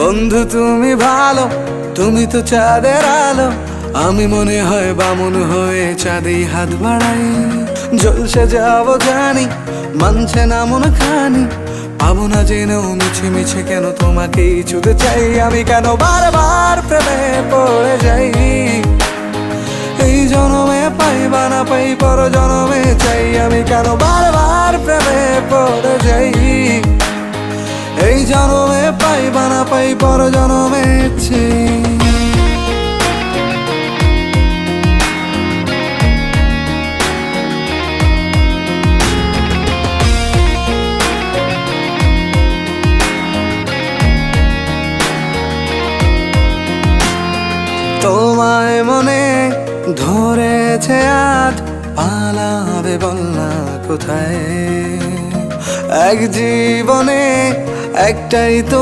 বন্ধু তুমি ভালো, তুমি তো চাঁদের আলো, আমি মনে হয় বামুন হয়ে চাঁদে হাত বাড়াই। জলসে যাবো জানি, মানছে না মন খানি, পাবো না জেনেও মিছে মিছে কেন তোমাকেই ছুতে চাই। আমি কেন বারবার প্রেমে পড়ে যাই, এই জনমে পাই বা না পাই পর জনমে চাই। আমি কেন বারবার প্রেমে পড়ে যাই, এই জনমে পাই বা না পাই পর জনমে চাই। তোমায় মনে ধরেছে আজ, পালাবে বলনা কোথায়? এক জীবনে একটাই তো